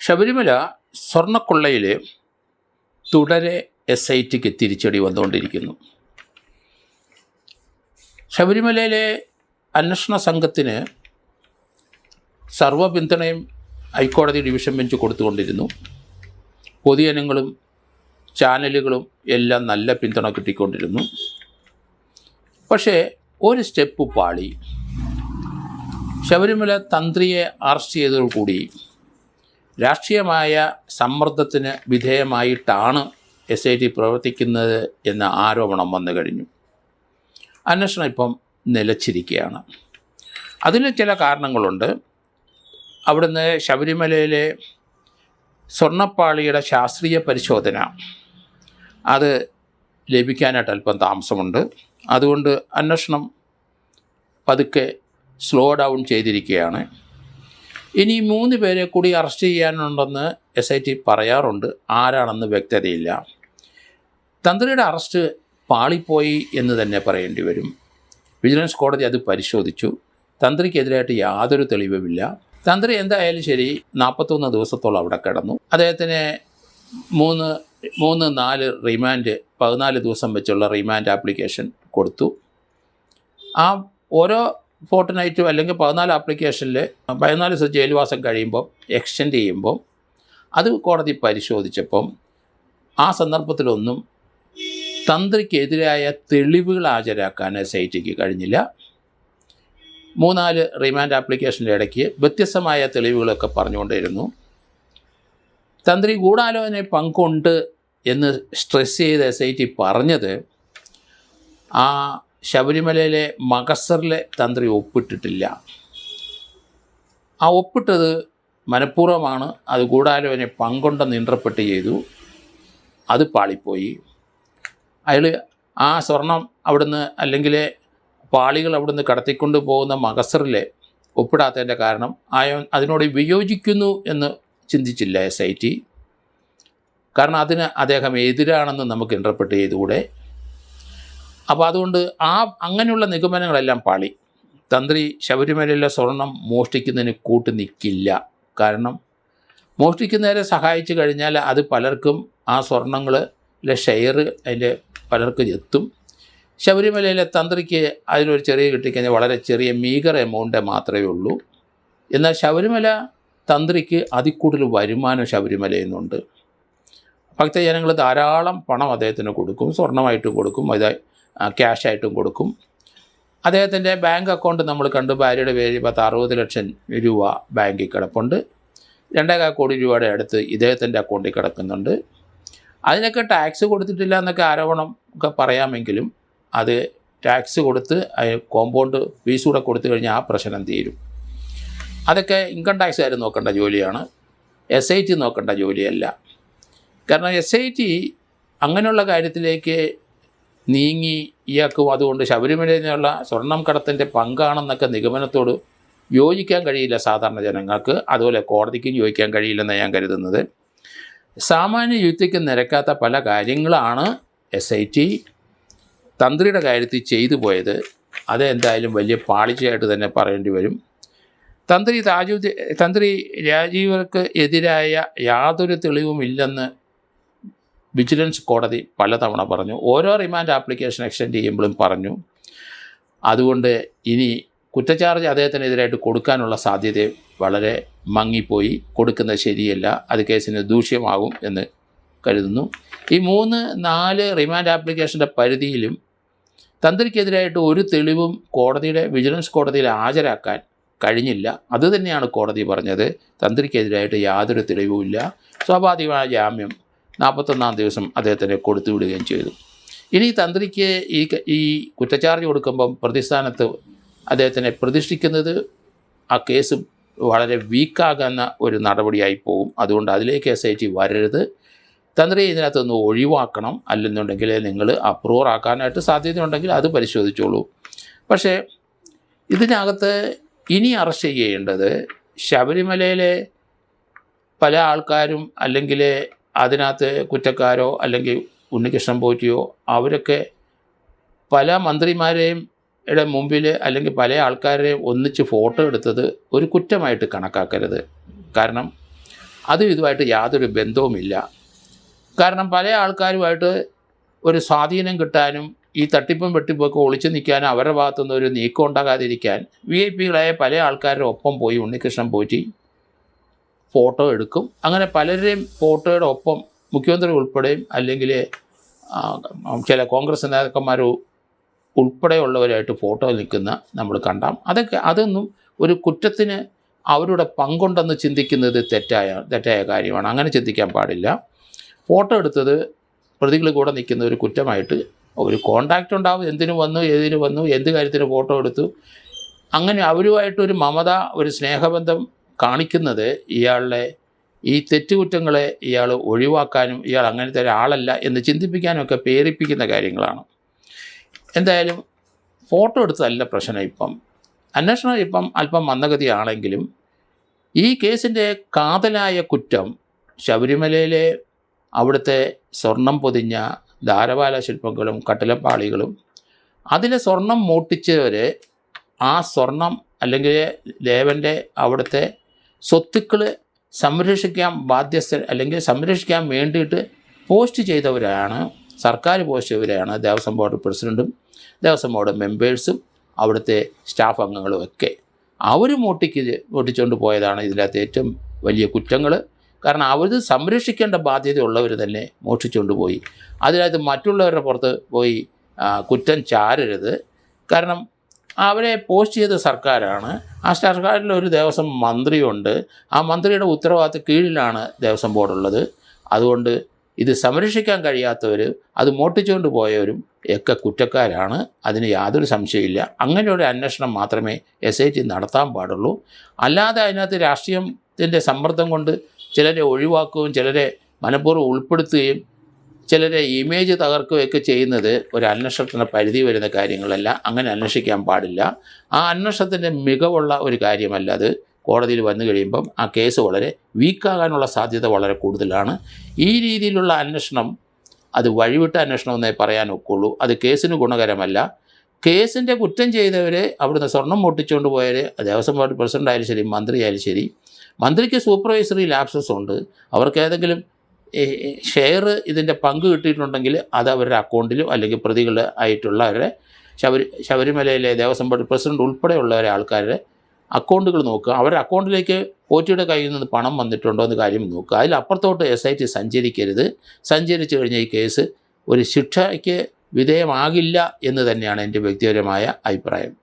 ശബരിമല സ്വർണ്ണക്കൊള്ളയിൽ തുടരെ SITക്ക് തിരിച്ചടി വന്നുകൊണ്ടിരിക്കുന്നു. ശബരിമലയിലെ അന്വേഷണ സംഘത്തിന് സർവ്വ പിന്തുണയും ഹൈക്കോടതി ഡിവിഷൻ ബെഞ്ച് കൊടുത്തുകൊണ്ടിരുന്നു. പൊതുജനങ്ങളും ചാനലുകളും എല്ലാം നല്ല പിന്തുണ കിട്ടിക്കൊണ്ടിരുന്നു. പക്ഷേ ഒരു സ്റ്റെപ്പ് പാളി. ശബരിമല തന്ത്രിയെ അറസ്റ്റ് ചെയ്തതോടുകൂടി രാഷ്ട്രീയമായ സമ്മർദ്ദത്തിന് വിധേയമായിട്ടാണ് SIT പ്രവർത്തിക്കുന്നത് എന്ന ആരോപണം വന്നു കഴിഞ്ഞു. അന്വേഷണം ഇപ്പം നിലച്ചിരിക്കുകയാണ്. അതിന് ചില കാരണങ്ങളുണ്ട്. അവിടുന്ന് ശബരിമലയിലെ സ്വർണ്ണപ്പാളിയുടെ ശാസ്ത്രീയ പരിശോധന അത് ലഭിക്കാനായിട്ട് അല്പം താമസമുണ്ട്. അതുകൊണ്ട് അന്വേഷണം പതുക്കെ സ്ലോ ഡൗൺ ചെയ്തിരിക്കുകയാണ്. ഇനി 3 പേരെ കൂടി അറസ്റ്റ് ചെയ്യാനുണ്ടെന്ന് SIT പറയാറുണ്ട്. ആരാണെന്ന് വ്യക്തതയില്ല. തന്ത്രിയുടെ അറസ്റ്റ് പാളിപ്പോയി എന്ന് തന്നെ പറയേണ്ടി വരും. വിജിലൻസ് കോടതി അത് പരിശോധിച്ചു. തന്ത്രിക്കെതിരായിട്ട് യാതൊരു തെളിവുമില്ല. തന്ത്രി എന്തായാലും ശരി 41 ദിവസത്തോളം അവിടെ കിടന്നു. അദ്ദേഹത്തിന് 3-4 റിമാൻഡ് 14 ദിവസം വെച്ചുള്ള റിമാൻഡ് ആപ്ലിക്കേഷൻ കൊടുത്തു. ആ ഓരോ ഫോർട്ട്നൈറ്റും അല്ലെങ്കിൽ 14 ആപ്ലിക്കേഷനിൽ 14 ദിവസം ജയിൽവാസം കഴിയുമ്പം എക്സ്റ്റെൻഡ് ചെയ്യുമ്പം അത് കോടതി പരിശോധിച്ചപ്പം ആ സന്ദർഭത്തിലൊന്നും തന്ത്രിക്കെതിരായ തെളിവുകൾ ഹാജരാക്കാൻ SITക്ക് കഴിഞ്ഞില്ല. 3-4 റിമാൻഡ് ആപ്ലിക്കേഷൻ്റെ ഇടയ്ക്ക് വ്യത്യസ്തമായ തെളിവുകളൊക്കെ പറഞ്ഞുകൊണ്ടിരുന്നു. തന്ത്രി ഗൂഢാലോചന പങ്കുണ്ട് എന്ന് സ്ട്രെസ് ചെയ്ത് SIT പറഞ്ഞത് ആ ശബരിമലയിലെ മകസറിലെ തന്ത്രി ഒപ്പിട്ടിട്ടില്ല. ആ ഒപ്പിട്ടത് മനഃപൂർവ്വമാണ്. അത് ഗൂഢാലോചന പങ്കുണ്ടെന്ന് ഇൻ്റർപ്രറ്റ് ചെയ്തു. അത് പാളിപ്പോയി. അയാൾ ആ സ്വർണം അവിടുന്ന് അല്ലെങ്കിൽ പാളികൾ അവിടുന്ന് കടത്തിക്കൊണ്ട് പോകുന്ന മകസറിലെ ഒപ്പിടാത്തതിൻ്റെ കാരണം അതിനോട് വിയോജിക്കുന്നു എന്ന് ചിന്തിച്ചില്ല SIT. കാരണം അതിന് അദ്ദേഹം എതിരാണെന്ന് നമുക്ക് ഇൻ്റർപ്രറ്റ് ചെയ്തുകൂടെ. അപ്പോൾ അതുകൊണ്ട് അങ്ങനെയുള്ള നിഗമനങ്ങളെല്ലാം പാളി. തന്ത്രി ശബരിമലയിലെ സ്വർണം മോഷ്ടിക്കുന്നതിന് കൂട്ട് നിൽക്കില്ല. കാരണം മോഷ്ടിക്കുന്നവരെ സഹായിച്ചു കഴിഞ്ഞാൽ അത് പലർക്കും ആ സ്വർണ്ണങ്ങളിലെ ഷെയർ അതിൻ്റെ പലർക്കും എത്തും. ശബരിമലയിലെ തന്ത്രിക്ക് അതിലൊരു ചെറിയ കിട്ടിക്കഴിഞ്ഞാൽ വളരെ ചെറിയ മീഗർ എമൗണ്ട് മാത്രമേ ഉള്ളൂ. എന്നാൽ ശബരിമല തന്ത്രിക്ക് അതിൽ കൂടുതൽ വരുമാനം ശബരിമലയിൽ നിന്നുണ്ട്. ഭക്തജനങ്ങൾ ധാരാളം പണം അദ്ദേഹത്തിന് കൊടുക്കും. സ്വർണ്ണമായിട്ടും കൊടുക്കും, അത് ക്യാഷായിട്ടും കൊടുക്കും. അദ്ദേഹത്തിൻ്റെ ബാങ്ക് അക്കൗണ്ട് നമ്മൾ കണ്ടു. ഭാര്യയുടെ പേര് 60 ലക്ഷം രൂപ ബാങ്കിൽ കിടപ്പുണ്ട്. 2.25 കോടി രൂപയുടെ അടുത്ത് ഇദ്ദേഹത്തിൻ്റെ അക്കൗണ്ടിൽ കിടക്കുന്നുണ്ട്. അതിനൊക്കെ ടാക്സ് കൊടുത്തിട്ടില്ല എന്നൊക്കെ ആരോപണം ഒക്കെ പറയാമെങ്കിലും അത് ടാക്സ് കൊടുത്ത് കോമ്പൗണ്ട് ഫീസ് കൂടെ കൊടുത്തു കഴിഞ്ഞാൽ ആ പ്രശ്നം തീരും. അതൊക്കെ ഇൻകം ടാക്സുകാർ നോക്കേണ്ട ജോലിയാണ്, SIT നോക്കേണ്ട ജോലിയല്ല. കാരണം SIT അങ്ങനെയുള്ള കാര്യത്തിലേക്ക് നീങ്ങി ഇയാൾക്കും അതുകൊണ്ട് ശബരിമലയിൽ നിന്നുള്ള സ്വർണം കടത്തിൻ്റെ പങ്കാണെന്നൊക്കെ നിഗമനത്തോട് യോജിക്കാൻ കഴിയില്ല സാധാരണ ജനങ്ങൾക്ക്. അതുപോലെ കോടതിക്കും യോജിക്കാൻ കഴിയില്ലെന്നാണ് ഞാൻ കരുതുന്നത്. സാമാന്യ യുക്തിക്ക് നിരക്കാത്ത പല കാര്യങ്ങളാണ് SIT തന്ത്രിയുടെ കാര്യത്തിൽ ചെയ്തു പോയത്. അതെന്തായാലും വലിയ പാളിച്ചയായിട്ട് തന്നെ പറയേണ്ടി വരും. തന്ത്രി രാജീവർക്ക് എതിരായ യാതൊരു തെളിവുമില്ലെന്ന് വിജിലൻസ് കോടതി പലതവണ പറഞ്ഞു. ഓരോ റിമാൻഡ് ആപ്ലിക്കേഷൻ എക്സ്റ്റെൻഡ് ചെയ്യുമ്പോഴും പറഞ്ഞു. അതുകൊണ്ട് ഇനി കുറ്റച്ചാർജ് അദ്ദേഹത്തിനെതിരായിട്ട് കൊടുക്കാനുള്ള സാധ്യത വളരെ മങ്ങിപ്പോയി. കൊടുക്കുന്നത് ശരിയല്ല, അത് കേസിന് ദൂഷ്യമാകും എന്ന് കരുതുന്നു. ഈ 3-4 റിമാൻഡ് ആപ്ലിക്കേഷൻ്റെ പരിധിയിലും തന്ത്രിക്കെതിരായിട്ട് ഒരു തെളിവും വിജിലൻസ് കോടതിയിൽ ഹാജരാക്കാൻ കഴിഞ്ഞില്ല. അതുതന്നെയാണ് കോടതി പറഞ്ഞത്. തന്ത്രിക്കെതിരായിട്ട് യാതൊരു തെളിവുമില്ല. സ്വാഭാവികമായ ജാമ്യം 41-ാം ദിവസം അദ്ദേഹത്തിന് കൊടുത്തു വിടുകയും ചെയ്തു. ഇനി തന്ത്രിക്ക് ഈ കുറ്റച്ചാർജ് കൊടുക്കുമ്പം പ്രതിസ്ഥാനത്ത് അദ്ദേഹത്തിനെ പ്രതിഷ്ഠിക്കുന്നത് ആ കേസ് വളരെ വീക്കാകുന്ന ഒരു നടപടിയായി പോകും. അതുകൊണ്ട് അതിലേക്ക് SIT വരരുത്. തന്ത്രി ഇതിനകത്തൊന്ന് ഒഴിവാക്കണം. അല്ലെന്നുണ്ടെങ്കിൽ നിങ്ങൾ അപ്രൂവർ ആക്കാനായിട്ട് സാധ്യതയുണ്ടെങ്കിൽ അത് പരിശോധിച്ചോളൂ. പക്ഷേ ഇതിനകത്ത് ഇനി അറസ്റ്റ് ചെയ്യേണ്ടത് ശബരിമലയിലെ പല ആൾക്കാരും അല്ലെങ്കിൽ അതിനകത്ത് കുറ്റക്കാരോ അല്ലെങ്കിൽ ഉണ്ണികൃഷ്ണൻ പോറ്റിയോ അവരൊക്കെ പല മന്ത്രിമാരെയും മുമ്പിൽ അല്ലെങ്കിൽ പല ആൾക്കാരെയും ഒന്നിച്ച് ഫോട്ടോ എടുത്തത് ഒരു കുറ്റമായിട്ട് കണക്കാക്കരുത്. കാരണം അതും ഇതുമായിട്ട് യാതൊരു ബന്ധവുമില്ല. കാരണം പല ആൾക്കാരുമായിട്ട് ഒരു സ്വാധീനം കിട്ടാനും ഈ തട്ടിപ്പും വെട്ടിപ്പൊക്കെ ഒളിച്ചു നിൽക്കാനും അവരുടെ ഭാഗത്തുനിന്ന് ഒരു നീക്കം ഉണ്ടാകാതിരിക്കാൻ VIP-കളായ പല ആൾക്കാരുടെ ഒപ്പം പോയി ഉണ്ണികൃഷ്ണൻ പോറ്റി ഫോട്ടോ എടുക്കും. അങ്ങനെ പലരുടെയും ഫോട്ടോയുടെ ഒപ്പം മുഖ്യമന്ത്രി ഉൾപ്പെടെയും അല്ലെങ്കിൽ ചില കോൺഗ്രസ് നേതാക്കന്മാർ ഉൾപ്പെടെയുള്ളവരായിട്ട് ഫോട്ടോ നിൽക്കുന്ന നമ്മൾ കണ്ടാം. അതൊന്നും ഒരു കുറ്റത്തിന് അവരുടെ പങ്കുണ്ടെന്ന് ചിന്തിക്കുന്നത് തെറ്റായ കാര്യമാണ്. അങ്ങനെ ചിന്തിക്കാൻ പാടില്ല. ഫോട്ടോ എടുത്തത് പ്രതികൾ കൂടെ നിൽക്കുന്ന ഒരു കുറ്റമായിട്ട് ഒരു കോണ്ടാക്റ്റ് ഉണ്ടാവും. എന്തിനു വന്നു, ഏതിനു വന്നു, എന്ത് കാര്യത്തിന് ഫോട്ടോ എടുത്തു, അങ്ങനെ അവരുമായിട്ടൊരു മമത, ഒരു സ്നേഹബന്ധം കാണിക്കുന്നത് ഇയാളുടെ ഈ തെറ്റുകുറ്റങ്ങളെ ഇയാൾ ഒഴിവാക്കാനും ഇയാൾ അങ്ങനത്തെ ഒരാളല്ല എന്ന് ചിന്തിപ്പിക്കാനും ഒക്കെ പ്രേരിപ്പിക്കുന്ന കാര്യങ്ങളാണ്. എന്തായാലും ഫോട്ടോ എടുത്തതല്ല പ്രശ്നം. അന്വേഷണം അല്പം മന്ദഗതിയാണെങ്കിലും ഈ കേസിൻ്റെ കാതലായ കുറ്റം ശബരിമലയിലെ അവിടുത്തെ സ്വർണം പൊതിഞ്ഞ ധാരവാല ശില്പങ്ങളും കട്ടിലപ്പാളികളും അതിലെ സ്വർണം മോഷ്ടിച്ചവർ ആ സ്വർണം അല്ലെങ്കിൽ ദേവൻ്റെ അവിടുത്തെ സ്വത്തുക്കൾ സംരക്ഷിക്കാൻ അല്ലെങ്കിൽ സംരക്ഷിക്കാൻ വേണ്ടിയിട്ട് പോസ്റ്റ് ചെയ്തവരാണ്, സർക്കാർ പോസ്റ്റ് ചെയ്തവരാണ് ദേവസ്വം ബോർഡ് പ്രസിഡൻറ്റും ദേവസ്വം ബോർഡ് മെമ്പേഴ്സും അവിടുത്തെ സ്റ്റാഫ് അംഗങ്ങളും ഒക്കെ. അവർ മോഷ്ടിച്ചുകൊണ്ട് പോയതാണ് ഇതിനകത്ത് ഏറ്റവും വലിയ കുറ്റങ്ങൾ. കാരണം അവർ സംരക്ഷിക്കേണ്ട ബാധ്യതയുള്ളവർ തന്നെ മോഷ്ടിച്ചുകൊണ്ട് പോയി. അതിനകത്ത് മറ്റുള്ളവരുടെ പുറത്ത് പോയി കുറ്റം ചാരരുത്. കാരണം അവരെ പോസ്റ്റ് ചെയ്ത സർക്കാരാണ്. ആ സർക്കാരിൽ ഒരു ദേവസ്വം മന്ത്രിയുണ്ട്. ആ മന്ത്രിയുടെ ഉത്തരവാദിത്ത കീഴിലാണ് ദേവസ്വം ബോർഡുള്ളത്. അതുകൊണ്ട് ഇത് സംരക്ഷിക്കാൻ കഴിയാത്തവർ, അത് മോഷ്ടിച്ചുകൊണ്ട് പോയവരും ഒക്കെ കുറ്റക്കാരാണ്. അതിന് യാതൊരു സംശയമില്ല. അങ്ങനെയൊരു അന്വേഷണം മാത്രമേ SIT നടത്താൻ പാടുള്ളൂ. അല്ലാതെ അതിനകത്ത് രാഷ്ട്രീയത്തിൻ്റെ സമ്മർദ്ദം കൊണ്ട് ചിലരെ ഒഴിവാക്കുകയും ചിലരെ മനഃപൂർവ്വം ഉൾപ്പെടുത്തുകയും ചിലരെ ഇമേജ് തകർക്കുകയൊക്കെ ചെയ്യുന്നത് ഒരു അന്വേഷണത്തിന് പരിധി വരുന്ന കാര്യങ്ങളല്ല. അങ്ങനെ അന്വേഷിക്കാൻ പാടില്ല. ആ അന്വേഷണത്തിൻ്റെ മികവുള്ള ഒരു കാര്യമല്ല അത്. കോടതിയിൽ വന്നു കഴിയുമ്പം ആ കേസ് വളരെ വീക്കാകാനുള്ള സാധ്യത വളരെ കൂടുതലാണ്. ഈ രീതിയിലുള്ള അന്വേഷണം അത് വഴിവിട്ട അന്വേഷണമെന്നേ പറയാൻ ഒക്കുള്ളൂ. അത് കേസിന് ഗുണകരമല്ല. കേസിൻ്റെ കുറ്റം ചെയ്തവർ, അവിടുന്ന് സ്വർണം മോഷ്ടിച്ചുകൊണ്ട് പോയവർ, ദേവസ്വം ബോർഡ് പ്രസിഡൻ്റ് ആയാലും ശരി, മന്ത്രി ആയാലും ശരി, മന്ത്രിക്ക് സൂപ്പർവൈസറി ലാപ്സസ് ഉണ്ട്. അവർക്ക് ഏതെങ്കിലും ഷെയർ ഇതിൻ്റെ പങ്ക് കിട്ടിയിട്ടുണ്ടെങ്കിൽ അത് അവരുടെ അക്കൗണ്ടിലും അല്ലെങ്കിൽ പ്രതികൾ ആയിട്ടുള്ളവരുടെ ശബരിമലയിലെ ദേവസ്വം ബോർഡ് പ്രസിഡന്റ് ഉൾപ്പെടെയുള്ളവരെ ആൾക്കാരുടെ അക്കൗണ്ടുകൾ നോക്കുക. അവരുടെ അക്കൗണ്ടിലേക്ക് പോറ്റിയുടെ കയ്യിൽ നിന്ന് പണം വന്നിട്ടുണ്ടോ എന്ന് കാര്യം നോക്കുക. അതിലപ്പുറത്തോട്ട് SIT സഞ്ചരിക്കരുത്. സഞ്ചരിച്ചു കഴിഞ്ഞാൽ ഈ കേസ് ഒരു ശിക്ഷയ്ക്ക് വിധേയമാകില്ല എന്ന് തന്നെയാണ് എൻ്റെ വ്യക്തിപരമായ അഭിപ്രായം.